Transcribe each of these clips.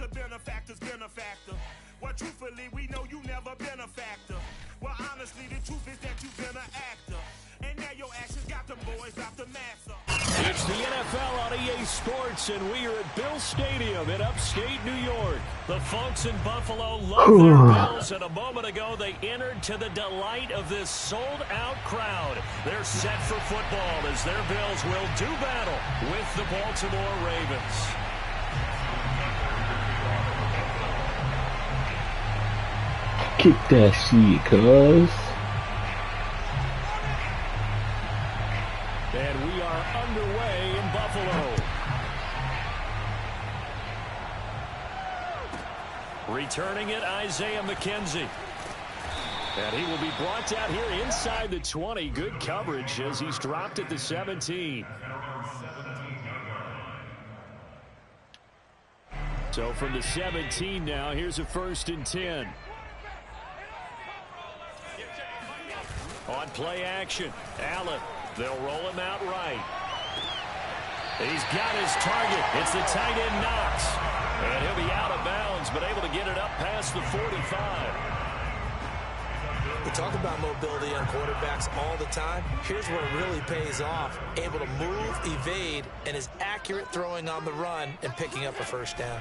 a benefactor's benefactor. Well, truthfully, we know you never been a factor. Well, honestly, the truth is that you've been an actor. And now your actions got them boys out the massa. It's the NFL on EA Sports, and we are at Bills Stadium in upstate New York. The folks in Buffalo love their Bills, and a moment ago they entered to the delight of this sold-out crowd. They're set for football as their Bills will do battle with the Baltimore Ravens. Kick that shit, cuz. And we are underway in Buffalo. Returning it, Isaiah McKenzie. And he will be brought down here inside the 20. Good coverage as he's dropped at the 17. So from the 17 now, here's a 1st and 10. On play action, Allen. They'll roll him out right. He's got his target. It's the tight end Knox. And he'll be out of bounds, but able to get it up past the 45. We talk about mobility on quarterbacks all the time. Here's where it really pays off. Able to move, evade, and is accurate throwing on the run and picking up a 1st down.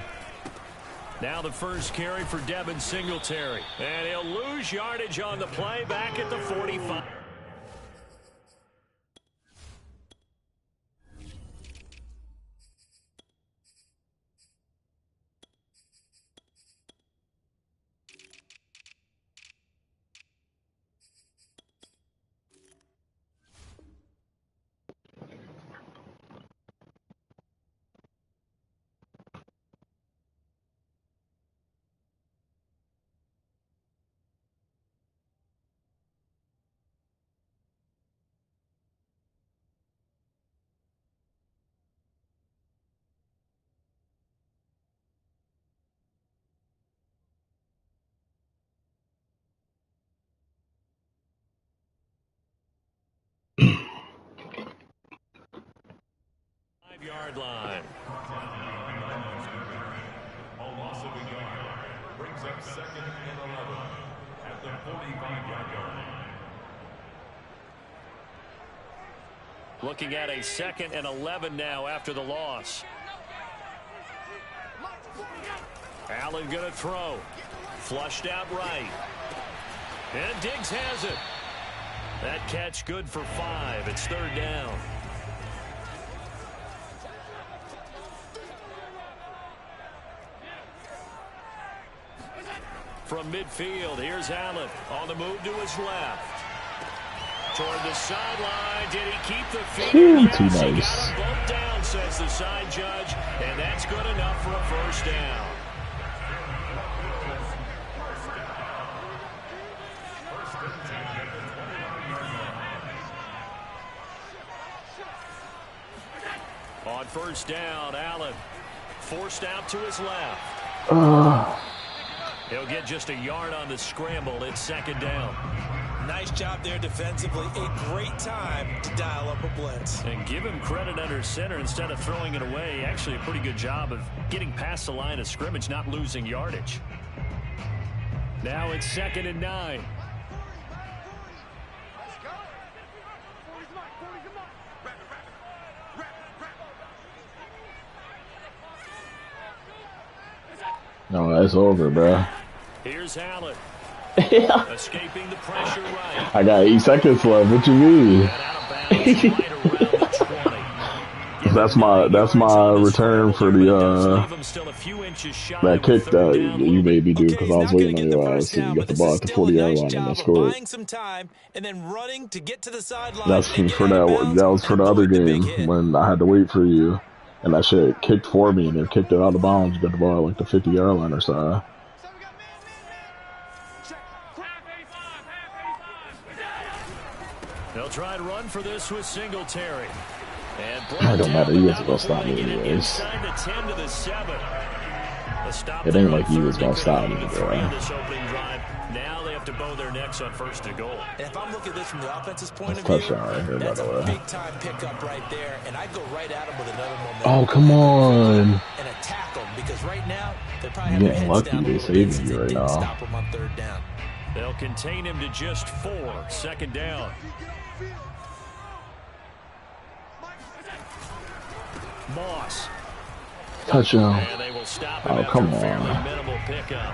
Now the first carry for Devin Singletary. And he'll lose yardage on the play back at the 45. Yard line. A loss of a yard brings up 2nd and 11 at the 45-yard line. Looking at a 2nd and 11 now after the loss. Allen going to throw. Flushed out right. And Diggs has it. That catch good for 5. It's 3rd down. From midfield, here's Allen on the move to his left. Toward the sideline, did he keep the feet? Yes, too nice. He got them both down, says the side judge, and that's good enough for a 1st down. On 1st down, Allen forced out to his left. He'll get just a yard on the scramble. It's 2nd down. Nice job there defensively. A great time to dial up a blitz. And give him credit under center instead of throwing it away. Actually a pretty good job of getting past the line of scrimmage, not losing yardage. Now it's 2nd and 9. No, that's over, bro. Here's Allen. Yeah. Escaping the pressure right. I got 8 seconds left. What you mean? That's my return for the that kick that you made me do because I was waiting on your ass and you got the ball at the 40-yard line and I scored. That's for that was for the other game when I had to wait for you and that shit kicked for me and then kicked it out of bounds. You got the ball at like the 50-yard line or so. They'll try to run for this with Singletary. And it don't matter. He isn't going to stop me anyways. Inside the 10 to the 7. It ain't like he was gonna stop me, bro. Now they have to bow their necks on first and goal. And if I'm looking at this from the offense's point of That's view, touchdown right here, by that's the a way. big-time pickup right there, and I'd go right at him with another momentum. Oh, come on. And attack them, because right now, they probably have their Getting heads lucky. down a They little bit saving since you they right didn't now. stop him on third down. They'll contain him to just 4. Second down. Moss. Touchdown. And they will stop him Oh, after come a fairly on. minimal pickup.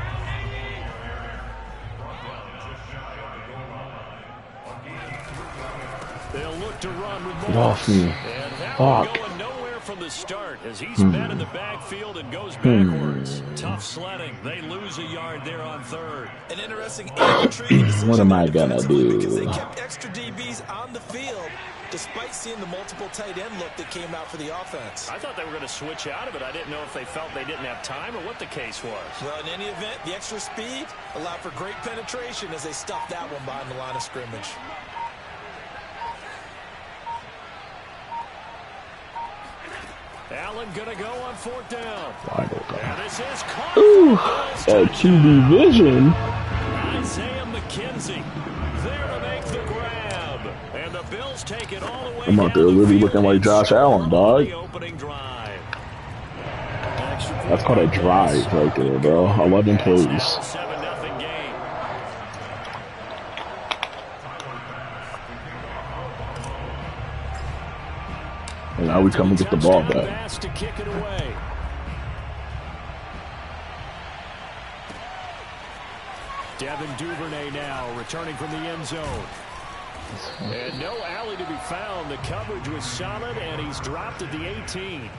They'll look to run with Get off Moss. me. And that Fuck. one going nowhere from the start as he's met in the backfield and goes backwards. Tough sledding. They lose a yard there on third. An interesting intrigue decision What am I there gonna defensively, because they do? kept extra DBs on the field despite seeing the multiple tight end look that came out for the offense. I thought they were going to switch out of it. I didn't know if they felt they didn't have time or what the case was. Well, in any event, the extra speed allowed for great penetration as they stuffed that one behind the line of scrimmage. Allen going to go on fourth down. And this is caught. Ooh, that QB vision. Isaiah McKenzie there to make the grab. And the Bills take it all the way. I'm out there really looking like Josh Allen, dog. The opening drive. That's called a drive right there, bro. 11 plays. 7-0 game. And now we come and get the ball back. Pass to kick it away. Devin Duvernay now returning from the end zone. And no alley to be found. The coverage was solid, and he's dropped at the 18.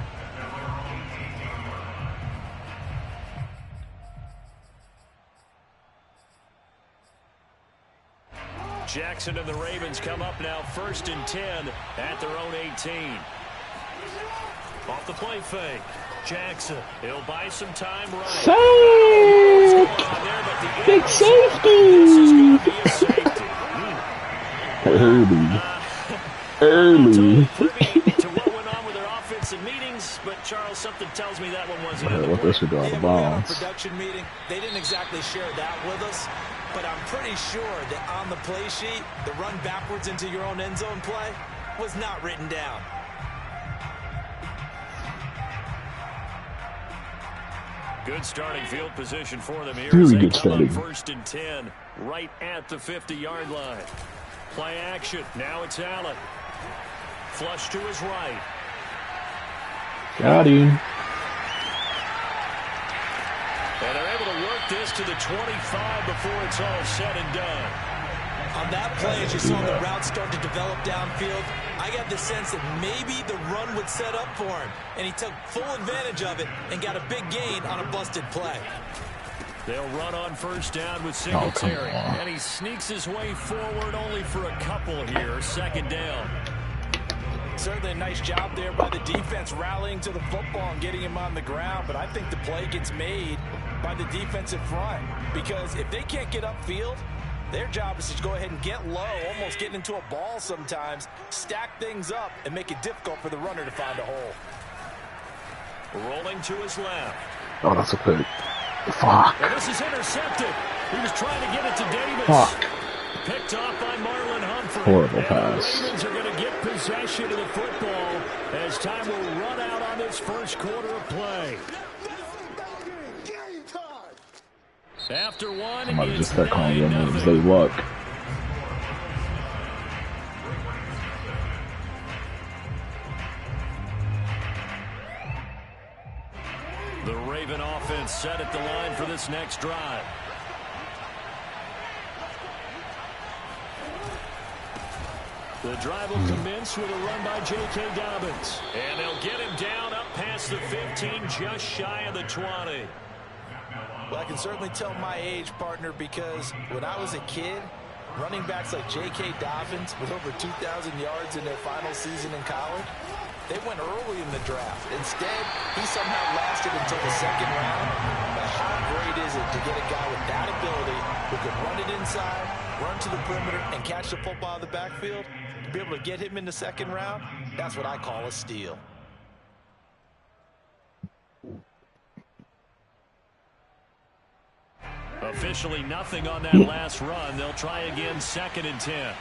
Jackson and the Ravens come up now 1st and 10 at their own 18. Off the play fake. Jackson, he'll buy some time right. Safe! Big safety! This is going to be a safety. Early. To what went on with their offensive meetings, but Charles, something tells me that one wasn't in the What this should go out of We had our bounds. production meeting. They didn't exactly share that with us, but I'm pretty sure that on the play sheet, the run backwards into your own end zone play was not written down. Good starting field position for them here. Really as they good come up starting. 1st and 10, right at the 50-yard line. Play action. Now it's Allen. Flush to his right. Got him. And they're able to work this to the 25 before it's all said and done. On that play, as you saw the route start to develop downfield, I got the sense that maybe the run would set up for him, and he took full advantage of it and got a big gain on a busted play. They'll run on 1st down with Singletary. And he sneaks his way forward only for a couple here. 2nd down. Certainly a nice job there by the defense rallying to the football and getting him on the ground, but I think the play gets made by the defensive front, because if they can't get upfield, their job is to go ahead and get low, almost getting into a ball sometimes, stack things up, and make it difficult for the runner to find a hole. Rolling to his left. Oh, that's a pick. Fuck. And this is intercepted. He was trying to get it to Davis. Fuck. Picked off by Marlon Humphrey. Horrible and pass. The Ravens are going to get possession of the football as time will run out on this first quarter of play. After one, Somebody it's just start calling your 9-0. names. They luck. The Raven offense set at the line for this next drive. The drive will commence with a run by J.K. Dobbins. And they'll get him down up past the 15, just shy of the 20. Well, I can certainly tell my age, partner, because when I was a kid, running backs like J.K. Dobbins with over 2,000 yards in their final season in college, they went early in the draft. Instead, he somehow lasted until the 2nd round. But how great is it to get a guy with that ability who can run it inside, run to the perimeter, and catch the football in the backfield? To be able to get him in the 2nd round, that's what I call a steal. Officially nothing on that last run. They'll try again, 2nd and 10.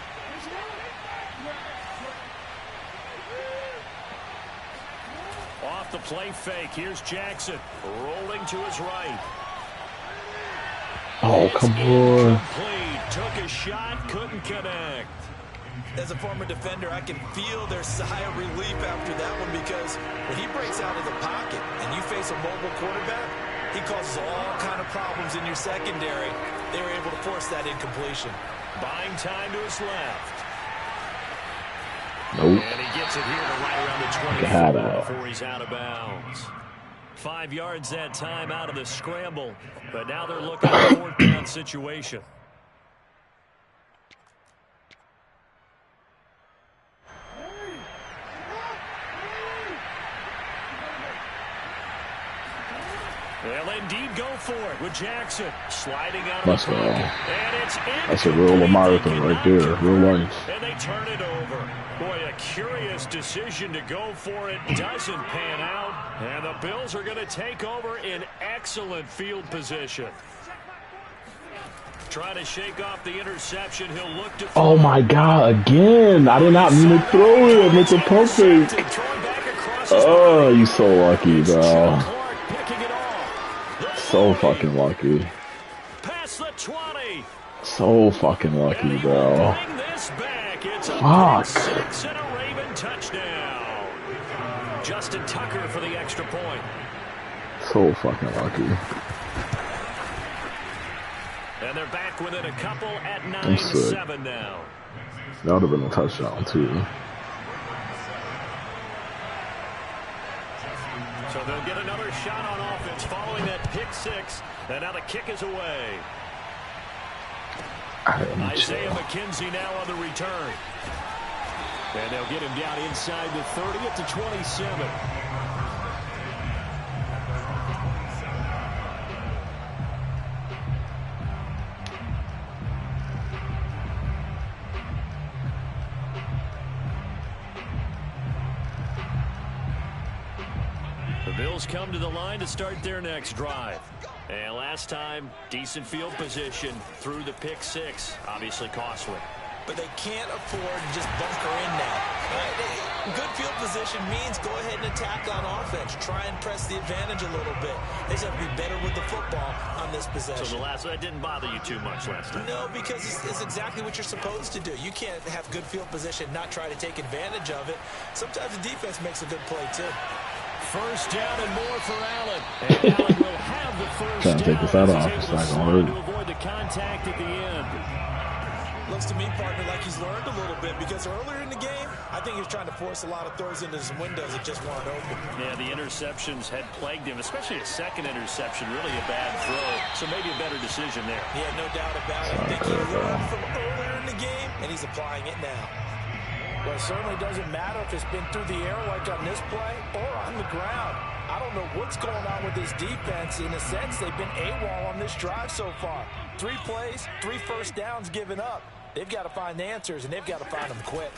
Off the play fake. Here's Jackson rolling to his right. Oh, come on. Took a shot, couldn't connect. As a former defender, I can feel their sigh of relief after that one, because when he breaks out of the pocket and you face a mobile quarterback, he causes all kind of problems in your secondary. They were able to force that incompletion. Buying time to his left. Nope. And he gets it here to right around the 24 before he's out of bounds. 5 yards that time out of the scramble, but now they're looking at a 4th down situation. They'll indeed go for it with Jackson sliding out of the pocket. And it's that's a real Lamar thing right there, real life. And they turn it over. Boy, a curious decision to go for it. Doesn't pan out. And the Bills are going to take over in excellent field position. Try to shake off the interception. He'll look to throw. Oh my God, again. I did not mean to throw it. It's a pump fake. Oh, you so lucky, bro. So fucking lucky. Past the 20. So fucking lucky, bro. Fuck. 6 and a Raven touchdown. Justin Tucker for the extra point. So fucking lucky. And they're back within a couple at 9-7 now. That would have been a touchdown too. So they'll get another shot on offense following that pick 6. And now the kick is away. Isaiah McKenzie now on the return. And they'll get him down inside the 30 at the 27. The Bills come to the line to start their next drive. And last time, decent field position through the pick 6. Obviously costly. But they can't afford to just bunker in now. Good field position means go ahead and attack on offense. Try and press the advantage a little bit. They just have to be better with the football on this possession. So that didn't bother you too much last time? No, because it's exactly what you're supposed to do. You can't have good field position, not try to take advantage of it. Sometimes the defense makes a good play too. First down and more for Allen. And Allen will have the first down. Trying to take this out off. It's not going to hurt. avoid the contact at the end. Looks to me, partner, like he's learned a little bit, because earlier in the game, I think he was trying to force a lot of throws into some windows that just weren't open. Yeah, the interceptions had plagued him, especially a second interception, really a bad throw. So maybe a better decision there. Yeah, no doubt about it. I think he learned from earlier in the game, and he's applying it now. Well, it certainly doesn't matter if it's been through the air like on this play or on the ground. I don't know what's going on with this defense. In a sense, they've been AWOL on this drive so far. 3 plays, 3 first downs given up. They've got to find the answers, and they've got to find them quick.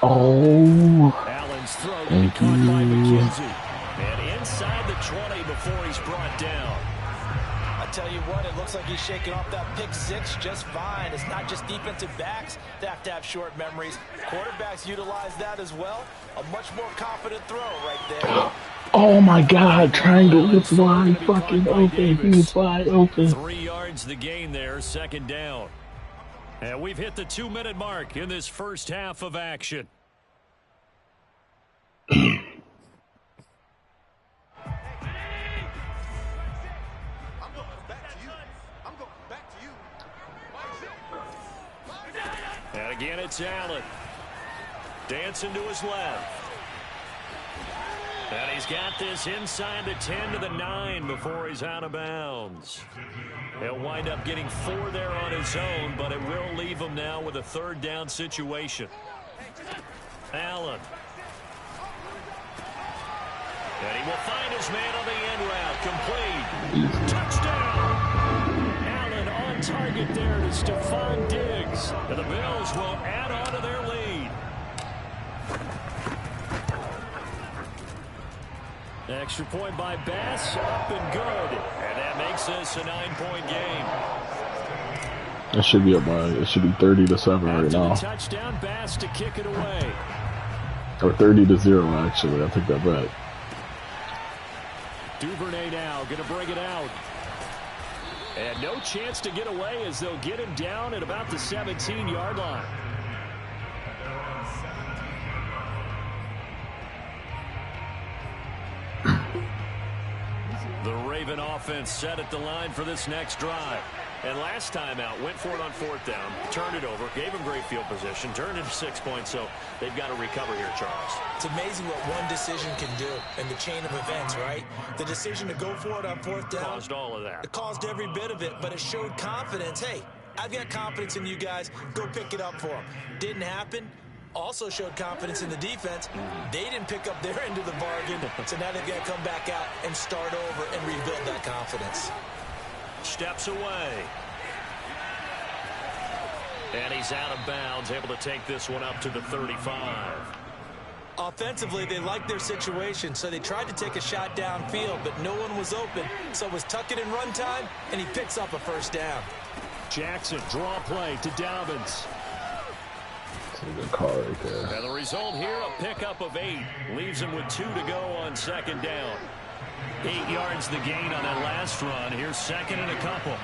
Oh. Allen's throw to be caught by McKenzie. And inside the 20 before he's brought down. I tell you what, it looks like he's shaking off that pick 6 just fine. It's not just defensive backs that have to have short memories. Quarterbacks utilize that as well. A much more confident throw right there. Oh my God, triangle is wide fucking open. He's wide open. 3 yards the gain there, 2nd down. And we've hit the 2-minute mark in this first half of action. And again, it's Allen. Dancing to his left. And he's got this inside the 10 to the 9 before he's out of bounds. He'll wind up getting 4 there on his own, but it will leave him now with a 3rd down situation. Allen. And he will find his man on the end route. Complete. Touchdown. Allen on target there to Stephon Diggs. And the Bills will add on to their lead. Extra point by Bass, up and good. And that makes this a 9-point game. It should be up by, it should be 30-7 right now. Touchdown, Bass to kick it away. Or 30-0 actually, I take that back. Duvernay now going to bring it out. And no chance to get away as they'll get him down at about the 17-yard line. The Raven offense set at the line for this next drive. And last time out, went for it on 4th down, turned it over, gave him great field position, turned into 6 points, so they've got to recover here, Charles. It's amazing what one decision can do in the chain of events, right? The decision to go for it on 4th down. Caused all of that. It caused every bit of it, but it showed confidence. Hey, I've got confidence in you guys. Go pick it up for them. Didn't happen. Also showed confidence in the defense. They didn't pick up their end of the bargain, so now they've got to come back out and start over and rebuild that confidence. Steps away. And he's out of bounds, able to take this one up to the 35. Offensively, they liked their situation, so they tried to take a shot downfield, but no one was open. So it was tuck it in run time, and he picks up a 1st down. Jackson, draw play to Dobbins. That's a good call right there. And the result here, a pickup of 8. Leaves him with 2 to go on 2nd down. 8 yards the gain on that last run. Here's 2nd and a couple.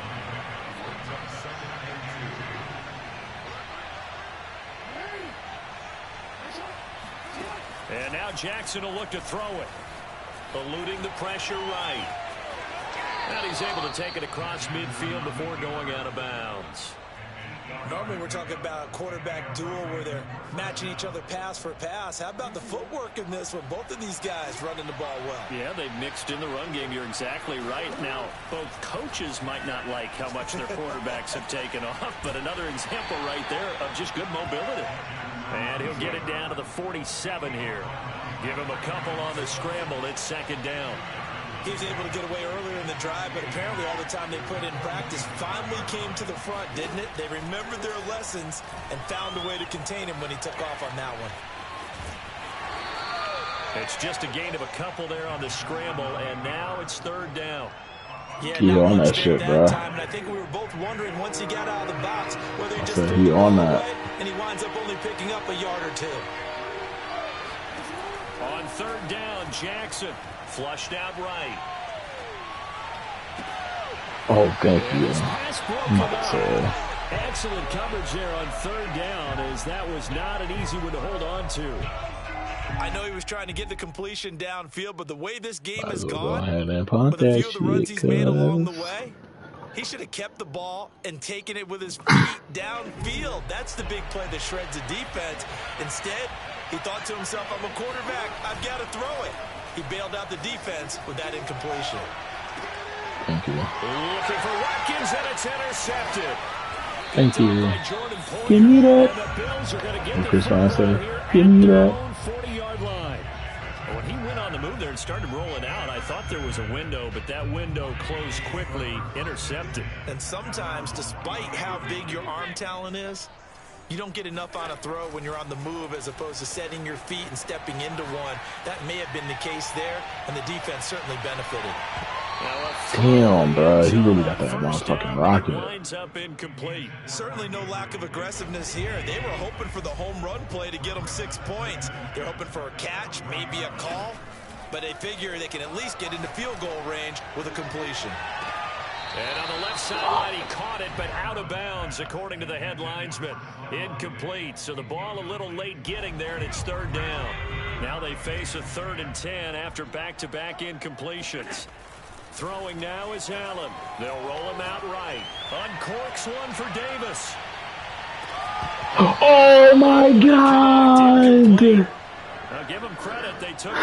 And now Jackson will look to throw it. Eluding the pressure right. And he's able to take it across midfield before going out of bounds. Normally we're talking about a quarterback duel where they're matching each other pass for pass. How about the footwork in this with both of these guys running the ball well? Yeah, they've mixed in the run game. You're exactly right. Now, both coaches might not like how much their quarterbacks have taken off, but another example right there of just good mobility. And he'll get it down to the 47 here. Give him a couple on the scramble. It's 2nd down. He was able to get away earlier in the drive, but apparently all the time they put in practice finally came to the front, didn't it? They remembered their lessons and found a way to contain him when he took off on that one. It's just a gain of a couple there on the scramble, and now it's 3rd down. Yeah, he on that shit, bro. Time, and I think we were both wondering once he got out of the box whether he just so he on that. And he winds up only picking up a yard or 2. On 3rd down, Jackson flushed out right. Oh, thank you. Excellent coverage there on 3rd down, as that was not an easy one to hold on to. I know he was trying to get the completion downfield, but the way this game has gone, go ahead and punt with a few that of the runs shit, he's made along the way, he should have kept the ball and taken it with his feet downfield. That's the big play that shreds the defense. Instead, he thought to himself, I'm a quarterback, I've got to throw it. He bailed out the defense with that incompletion. Thank you. Looking for Watkins, and it's intercepted. Thank you. Give me that. And Chris Ryan said, give me that. 40-yard line. When he went on the move there and started rolling out, I thought there was a window, but that window closed quickly, intercepted. And sometimes, despite how big your arm talent is, you don't get enough on a throw when you're on the move as opposed to setting your feet and stepping into one. That may have been the case there, and the defense certainly benefited. Damn, bro. He really got that motherfucking rocket. Lines up incomplete. Certainly no lack of aggressiveness here. They were hoping for the home run play to get them 6 points. They're hoping for a catch, maybe a call, but they figure they can at least get into field goal range with a completion. And on the left sideline, he caught it, but out of bounds, according to the head linesman. Incomplete, so the ball a little late getting there, and it's 3rd down. Now they face a 3rd and 10 after back-to-back incompletions. Throwing now is Allen. They'll roll him out right. Uncorks one for Davis. Oh, my God. Now give him credit. They took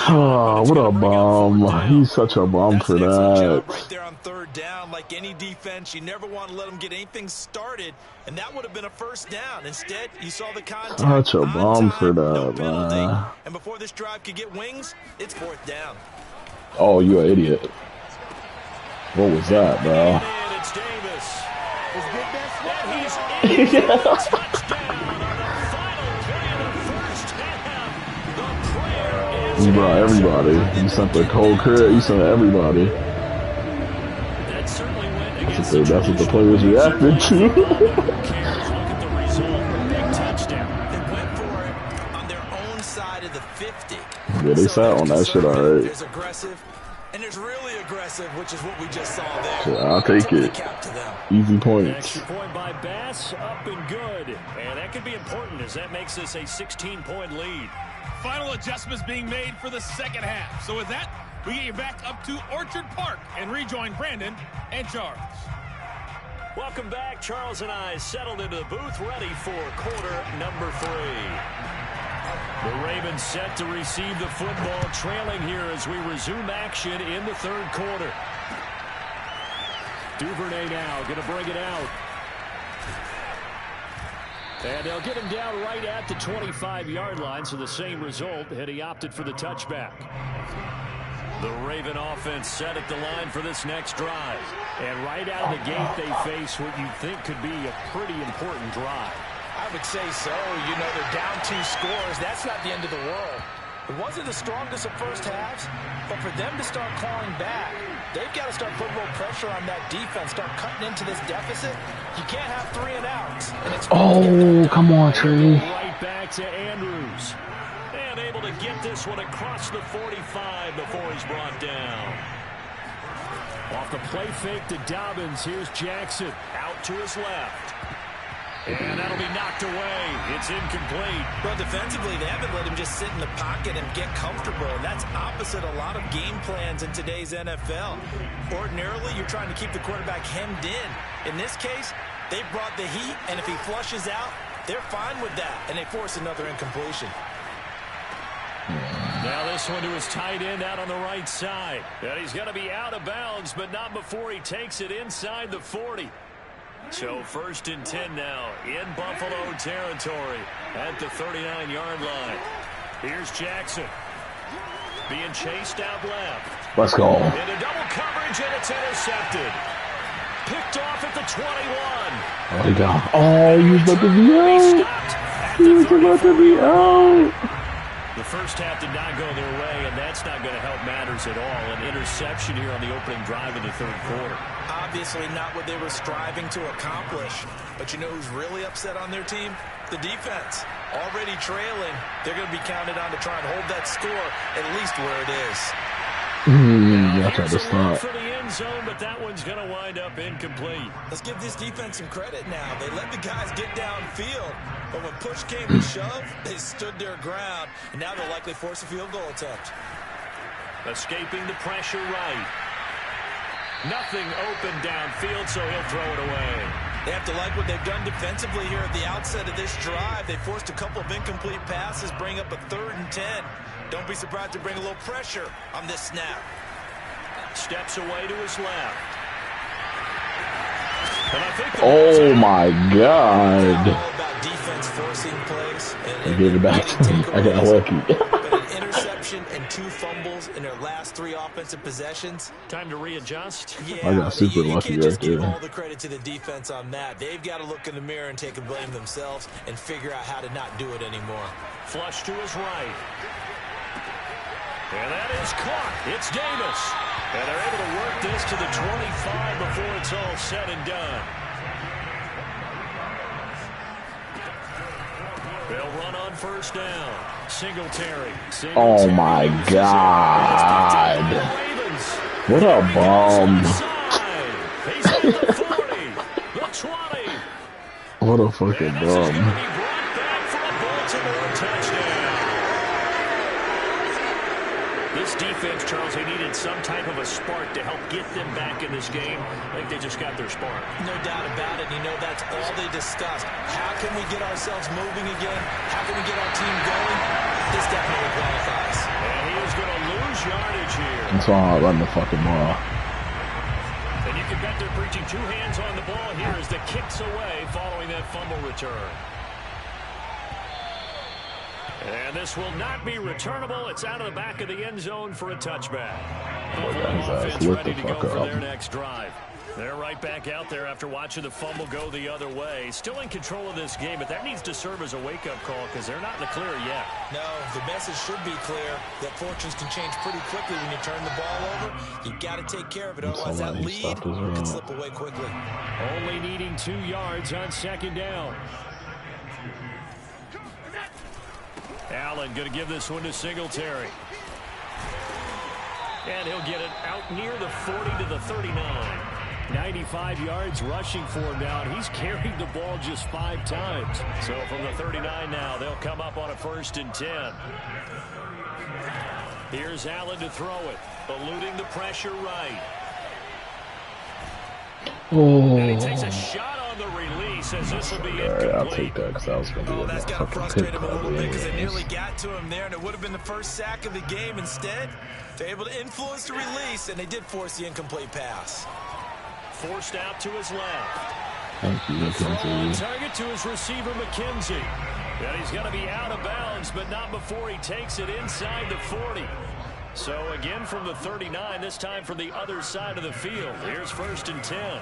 Oh, what a bum. He's such a bum for that. Right there on 3rd down. Like any defense, you never want to let them get anything started, and that would have been a 1st down. Instead, you saw the contact. Such a bum for No that, penalty. man. And before this drive could get wings, it's 4th down. Oh, you an idiot. What was that, bro? It's Davis. And he's in for a touchdown on the final play of the 1st half. The prayer is First Bro, everybody. You sent the cold crib. You sent everybody. That certainly went against That's what the players reacted to. Who cares? Look at the result. Big touchdown. They went for it on their own side of the 50. Yeah, they sat on that shit alright. There's aggressive, and there's really aggressive, which is what we just saw there. Yeah, I'll take it. Easy points. Extra point by Bass, up and good. And that could be important as that makes this a 16-point lead. Final adjustments being made for the second half. So with that, we get you back up to Orchard Park and rejoin Brandon and Charles. Welcome back. Charles and I settled into the booth, ready for quarter number 3. The Ravens set to receive the football, trailing here as we resume action in the third quarter. Duvernay now going to bring it out. And they'll get him down right at the 25-yard line, so the same result had he opted for the touchback. The Raven offense set at the line for this next drive. And right out of the gate, they face what you think could be a pretty important drive. I would say so. You know, they're down 2 scores. That's not the end of the world. It wasn't the strongest of first halves, but for them to start clawing back, they've got to start putting a little pressure on that defense, start cutting into this deficit. You can't have 3 and outs. Oh, come on, Trey. Right back to Andrews. And able to get this one across the 45 before he's brought down. Off the play fake to Dobbins. Here's Jackson out to his left. And that'll be knocked away. It's incomplete. Well, defensively, they haven't let him just sit in the pocket and get comfortable. And that's opposite a lot of game plans in today's NFL. Ordinarily, you're trying to keep the quarterback hemmed in. In this case, they brought the heat, and if he flushes out, they're fine with that. And they force another incompletion. Now this one to his tight end out on the right side. And he's going to be out of bounds, but not before he takes it inside the 40. So 1st and 10 now in Buffalo territory at the 39-yard line. Here's Jackson being chased out left. Let's go. Into double coverage, and it's intercepted. Picked off at the 21. Oh, my God. Oh, he was about to be out. He was about to be out. The first half did not go their way, and that's not going to help matters at all. An interception here on the opening drive of the third quarter. Obviously not what they were striving to accomplish. But you know who's really upset on their team? The defense. Already trailing. They're going to be counted on to try and hold that score at least where it is. I tried to stop. For the end zone, but that one's going to wind up incomplete. Let's give this defense some credit now. They let the guys get downfield. But when push came to shove, they stood their ground. And now they'll likely force a field goal attempt. Escaping the pressure right. Nothing open downfield, so he'll throw it away. They have to like what they've done defensively here at the outset of this drive. They forced a couple of incomplete passes, bring up a 3rd and 10. Don't be surprised to bring a little pressure on this snap. Steps away to his left. And I think oh, my God. All about defense forcing plays. I gave it back to me. I got lucky. But an interception and 2 fumbles in their last 3 offensive possessions. Time to readjust. Yeah, I got super you lucky can't just right give there. all the credit to the defense on that. They've got to look in the mirror and take a blame themselves and figure out how to not do it anymore. Flush to his right. And that is caught. It's Davis. And they're able to work this to the 25 before it's all said and done. They'll run on 1st down. Singletary. Oh, my God. What a bum. He's at the 40, the 20. What a fucking bum. This defense, Charles, they needed some type of a spark to help get them back in this game. I think they just got their spark. No doubt about it. You know, that's all they discussed. How can we get ourselves moving again? How can we get our team going? This definitely qualifies. And he is going to lose yardage here. That's why I run the fucking ball. And you can bet they're preaching 2 hands on the ball here as the kick's away following that fumble return. And this will not be returnable. It's out of the back of the end zone for a touchback. Buffalo offense ready to go for their next drive. They're right back out there after watching the fumble go the other way. Still in control of this game, but that needs to serve as a wake-up call because they're not in the clear yet. No, the message should be clear that fortunes can change pretty quickly when you turn the ball over. You've got to take care of it, otherwise that lead can slip away quickly. Only needing 2 yards on second down. Allen going to give this one to Singletary. And he'll get it out near the 40 to the 39. 95 yards rushing for him now, and he's carried the ball just 5 times. So from the 39 now, they'll come up on a 1st and 10. Here's Allen to throw it, eluding the pressure right. And he takes a shot on the release as this will be incomplete. I'll take that because I was going to be that's got to frustrate him a little bit because they nearly got to him there, and it would have been the first sack of the game. Instead, they're able to influence the release, and they did force the incomplete pass. Forced out to his left. Thank you, Throw on target to his receiver, McKenzie. And he's going to be out of bounds, but not before he takes it inside the 40. So again from the 39, this time from the other side of the field. Here's 1st and 10.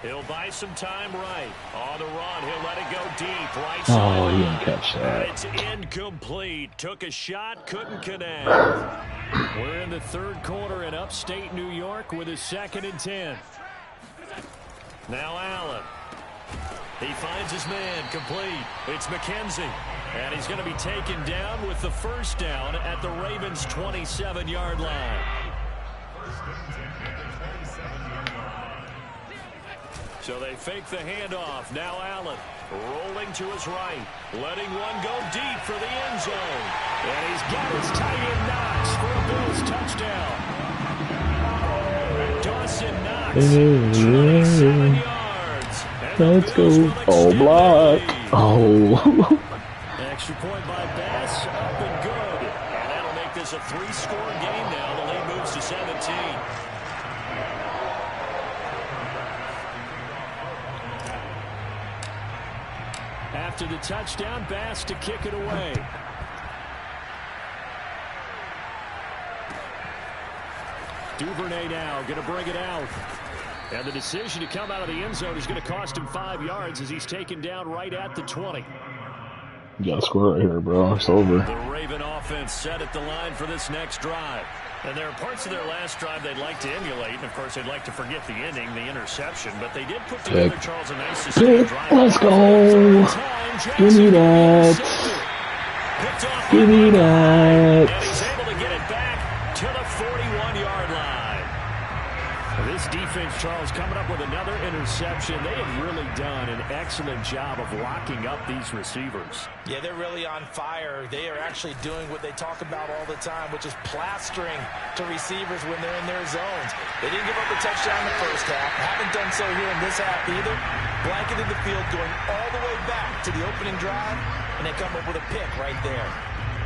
He'll buy some time right. On the run, he'll let it go deep. Right side. Oh, he didn't catch that. It's incomplete. Took a shot, couldn't connect. We're in the 3rd quarter in upstate New York with a 2nd and 10. Now Allen. He finds his man complete. It's McKenzie. And he's going to be taken down with the 1st down at the Ravens' 27-yard line. So they fake the handoff. Now Allen rolling to his right. Letting one go deep for the end zone. And he's got his tight end Knox for a Bills touchdown. Dawson Knox, 27 yards. Let's go. Oh, block. Oh. Extra point by Bass, up and good. And that'll make this a 3-score game now. The lead moves to 17. After the touchdown, Bass to kick it away. Duvernay now going to bring it out. And the decision to come out of the end zone is going to cost him 5 yards as he's taken down right at the 20. You got to score right here, bro. It's over. The Raven offense set at the line for this next drive. And there are parts of their last drive they'd like to emulate. And, of course, they'd like to forget the ending, the interception. But they did put together, Charles, a nice sustained drive. Let's go. Give me that. Give me that. And he's able to get it back to the 41-yard line. This defense, Charles, coming up with another interception. They have really done an excellent job of locking up these receivers. Yeah, they're really on fire. They are actually doing what they talk about all the time, which is plastering to receivers when they're in their zones. They didn't give up a touchdown in the first half. Haven't done so here in this half either. Blanketing the field, going all the way back to the opening drive, and they come up with a pick right there.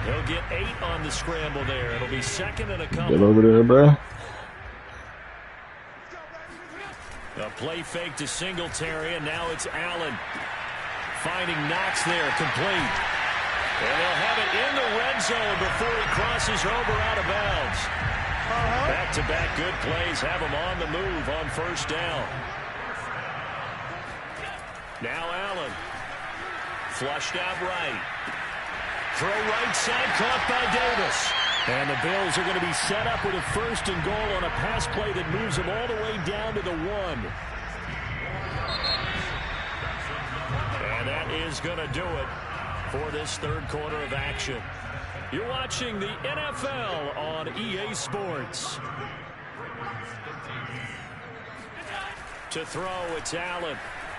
He'll get 8 on the scramble there. It'll be 2nd and a couple. Get over there, bro. A play fake to Singletary, and now it's Allen. Finding Knox there, complete. And they'll have it in the red zone before he crosses over out of bounds. Back-to-back good plays have him on the move on 1st down. Now Allen. Flushed out right. Throw right side, caught by Davis. And the Bills are going to be set up with a 1st and goal on a pass play that moves them all the way down to the 1. And that is going to do it for this 3rd quarter of action. You're watching the NFL on EA Sports. To throw, it's Allen.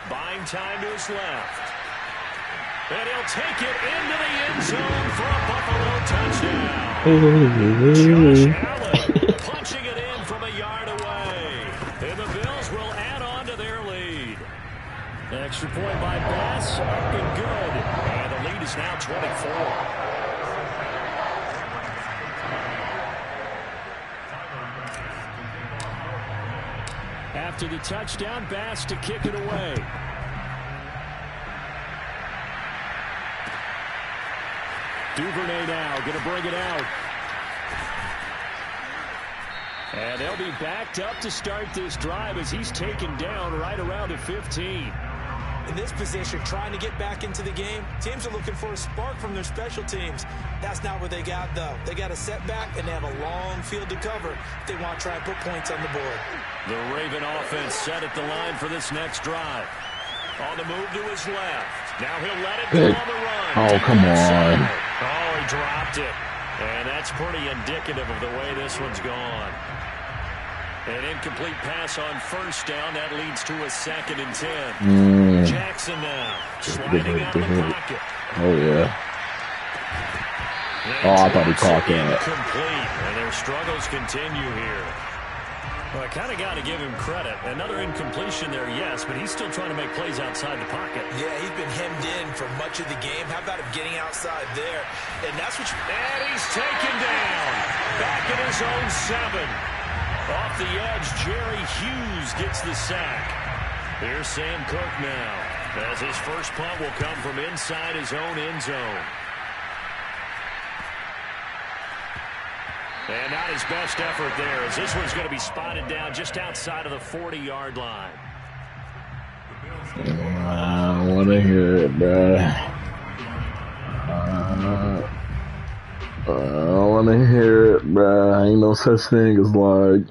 Buying time to his left. And he'll take it into the end zone for a Buffalo touchdown. Josh Allen punching it in from a yard away. And the Bills will add on to their lead. Extra point by Bass, up and good. And the lead is now 24. After the touchdown, Bass to kick it away. Duvernay now going to bring it out. And they'll be backed up to start this drive as he's taken down right around the 15. In this position, trying to get back into the game, teams are looking for a spark from their special teams. That's not what they got, though. They got a setback, and they have a long field to cover if they want to try and put points on the board. The Raven offense set at the line for this next drive. On the move to his left. Now he'll let it go on the run. Oh, come on. Oh, he dropped it. And that's pretty indicative of the way this one's gone. An incomplete pass on first down. That leads to a 2nd and 10. Jackson now sliding out of the pocket. Oh, yeah. Oh, I thought he caught that. Incomplete, and their struggles continue here. Well, I kind of got to give him credit. Another incompletion there, yes, but he's still trying to make plays outside the pocket. Yeah, he's been hemmed in for much of the game. How about him getting outside there? And that's what And he's taken down. Back at his own 7. Off the edge, Jerry Hughes gets the sack. Here's Sam Cook now, as his first punt will come from inside his own end zone. And not his best effort there, as this one's going to be spotted down just outside of the 40-yard line. I want to hear it, bruh. I want to hear it, bruh. Ain't no such thing as like...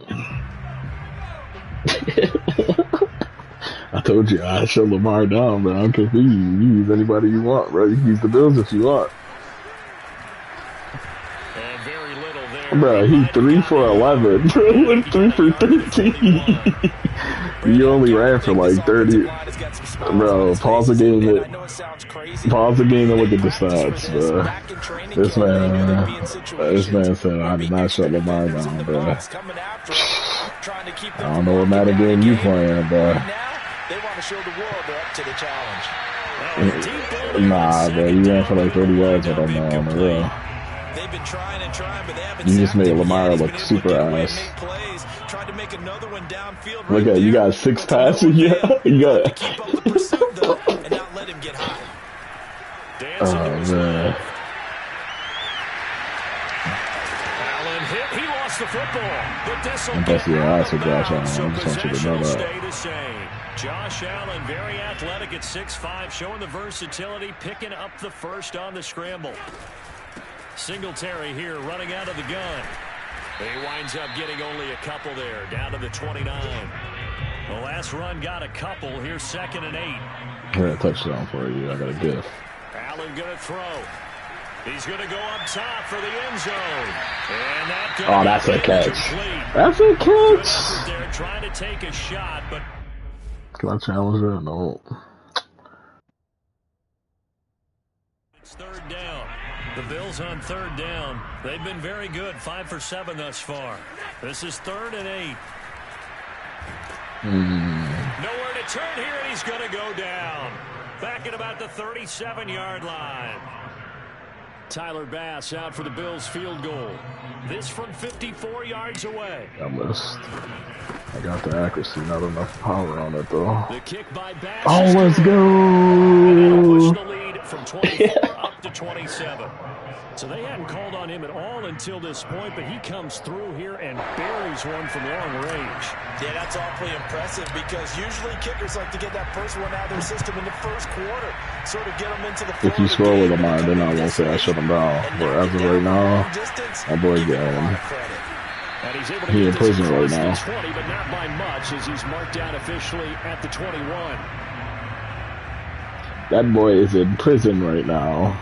I told you, I shut Lamar down, bro. I don't care if you use anybody you want, bro. You can use the Bills if you want. And very little there. Bro, he 3 for 11. Bro, went 3 for 13. You only ran for like 30. Bro, pause the game and look at the stats, bro. This man said I did not shut Lamar down, bro. I don't know what matter game you playing, bro. They want to show the world they're up to the challenge. Nah, bro, you ran for like 30 yards with him on the real. They've been trying and trying, but they haven't. You just made Lamar look super ass. Look at you got 6 passes. Yeah, you got. Keep up the pursuit though, and not let him get high. Oh man. Allen hit. He lost the football, but this will That's your ass for Josh Allen. so I just want you to possession know will that. stay the same. Josh Allen, very athletic at 6'5", showing the versatility, picking up the first on the scramble. Singletary here running out of the gun. He winds up getting only a couple there, down to the 29. The last run got a couple. Here's 2nd and 8. I got a touchdown for you. I got a gift. Allen going to throw. He's going to go up top for the end zone. And that Oh, that's a catch. That's a catch. They're trying to take a shot, but Can I challenge her? No. it's 3rd down. The Bills on 3rd down. They've been very good, 5 for 7 thus far. This is 3rd and 8. Nowhere to turn here, and he's going to go down. Back at about the 37-yard line. Tyler Bass out for the Bills field goal. This from 54 yards away. I missed. I got the accuracy, not enough power on it though. The kick by Bass. Oh, let's go! Push the lead from 24 up to 27. So they hadn't called on him at all until this point, but he comes through here and buries one from long range. Yeah, that's awfully impressive because usually kickers like to get that first one out of their system in the first quarter, sort of get them into the flow. If you scroll with Lamar, then I won't say I shut him down. But as of right now, my boy getting. And he's able to He in prison right now. 20, but not by much, as he's marked down officially at the 21. That boy is in prison right now.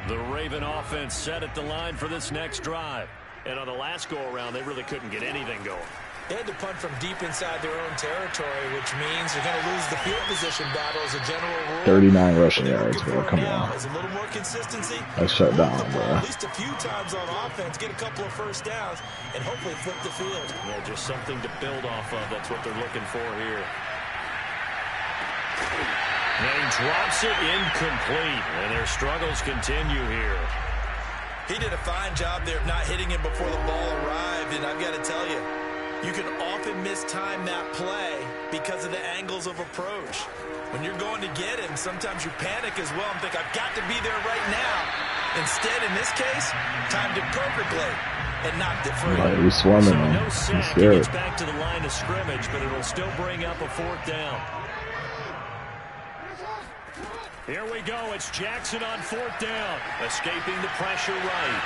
The Raven offense set at the line for this next drive. And on the last go-around, they really couldn't get anything going. They had to punt from deep inside their own territory, which means they're going to lose the field position battle as a general rule. 39 rushing yards, bro. Come on. Is a little more consistency. That's shut down, bro. At least a few times on offense, get a couple of first downs, and hopefully flip the field. Yeah, just something to build off of. That's what they're looking for here. And he drops it incomplete, and their struggles continue here. He did a fine job there of not hitting him before the ball arrived, and I've got to tell you, you can often mistime that play because of the angles of approach. When you're going to get him, sometimes you panic as well and think, I've got to be there right now. Instead, in this case, timed it perfectly and knocked it free. Like, we're swarming, So man. no I'm sack. He scared. gets back to the line of scrimmage, but it'll still bring up a 4th down. Here we go. It's Jackson on 4th down. Escaping the pressure right.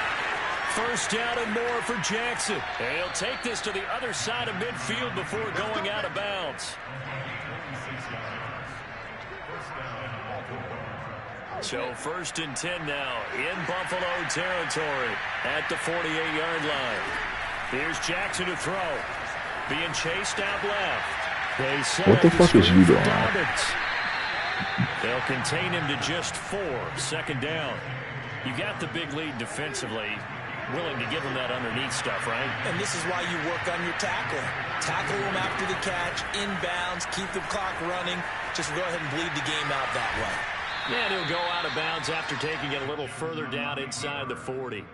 1st down and more for Jackson. And he'll take this to the other side of midfield before going out of bounds. So 1st and 10 now in Buffalo territory at the 48-yard line. Here's Jackson to throw. Being chased out left. What the fuck is you doing? They'll contain him to just 4. 2nd down. You got the big lead defensively. Willing to give him that underneath stuff, right? And this is why you work on your tackling. Tackle him after the catch, inbounds, keep the clock running. Just go ahead and bleed the game out that way. And he'll go out of bounds after taking it a little further down inside the 40.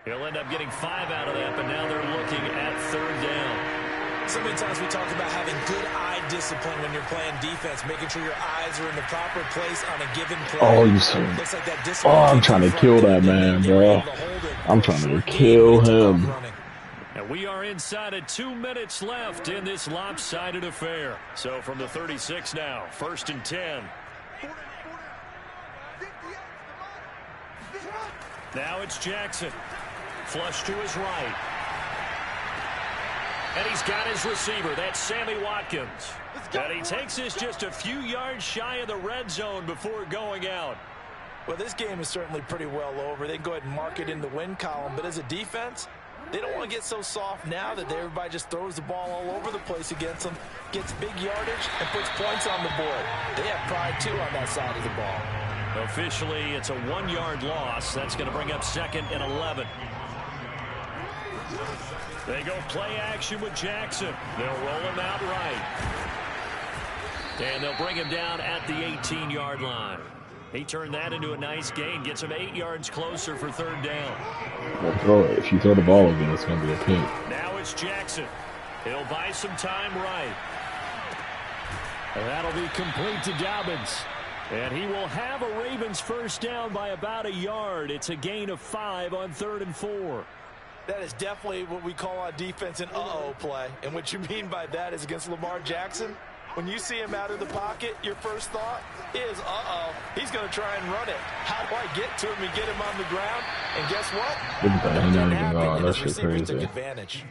He'll end up getting 5 out of that, but now they're looking at 3rd down. So many times we talk about having good eye discipline when you're playing defense, making sure your eyes are in the proper place on a given play. Oh, you see. Like that discipline. Oh, I'm trying to kill that man, bro. I'm trying to kill him. And we are inside of 2 minutes left in this lopsided affair. So from the 36 now, 1st and 10. Now it's Jackson. Flush to his right. And he's got his receiver. That's Sammy Watkins. And he takes this just a few yards shy of the red zone before going out. Well, this game is certainly pretty well over. They can go ahead and mark it in the win column. But as a defense, they don't want to get so soft now that everybody just throws the ball all over the place against them, gets big yardage, and puts points on the board. They have pride, too, on that side of the ball. Officially, it's a 1-yard loss. That's going to bring up 2nd and 11. They go play action with Jackson. They'll roll him out right. And they'll bring him down at the 18-yard line. He turned that into a nice gain. Gets him 8 yards closer for 3rd down. Well, throw it. If you throw the ball again, it's going to be a pick. Now it's Jackson. He'll buy some time right. And that'll be complete to Dobbins. And he will have a Ravens 1st down by about 1 yard. It's a gain of 5 on 3rd and 4. That is definitely what we call on defense an uh-oh play. And what you mean by that is against Lamar Jackson, when you see him out of the pocket, your first thought is, uh-oh, he's going to try and run it. How do I get to him and get him on the ground? And guess what? Look at that. He not even on. That shit crazy. Advantage.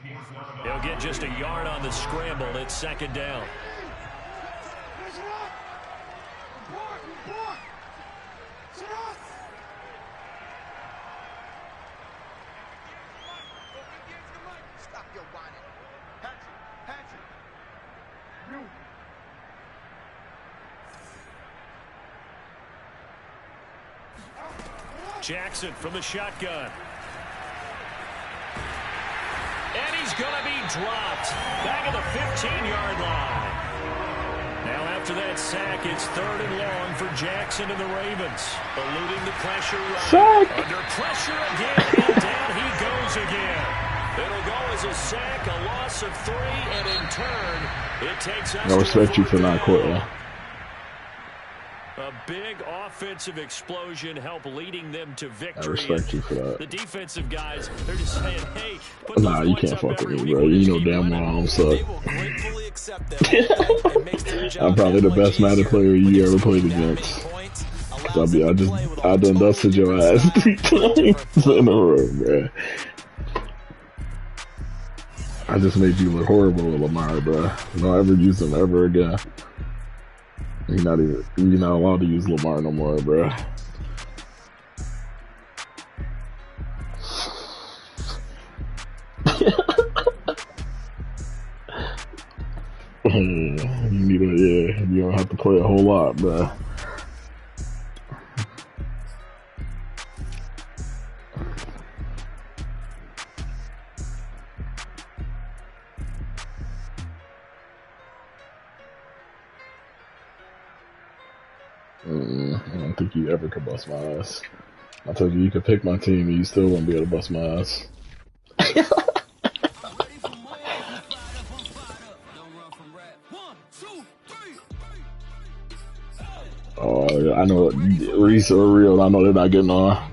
He'll get just 1 yard on the scramble. It's 2nd down. Jackson from the shotgun. And he's going to be dropped. Back at the 15-yard line. Now after that sack, it's 3rd and long for Jackson and the Ravens. Eluding the pressure right. Sack. Under pressure again, and down he goes again. It'll go as a sack, a loss of 3, and in turn, it takes us I respect you for not quitting. A big offensive explosion help leading them to victory. I respect you for that. The defensive guys, they're just saying, hey, put Nah, those you points can't up fuck with every me, bro. week. You know damn well I don't suck. They will gratefully accept that. It makes their job I'm probably the that much best Madden easier. player you ever played against. I done dusted your ass 3 times in a row, bro. I just made you look horrible with Lamar, bro. Don't ever use him ever again. You're not allowed to use Lamar no more, bro. You don't have to play a whole lot, bro. I don't think you ever could bust my ass. I told you could pick my team and you still wouldn't be able to bust my ass. Oh, I know Reese or Real. I know they're not getting on.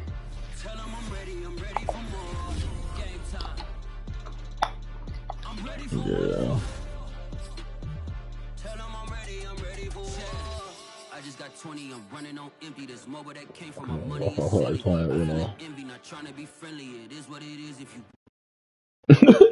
Yeah. I just got 20, I'm running on empty. This mobile that came from my money is I silly. like playing I feel Uno. like envy, not trying to be friendly. It is what it is if you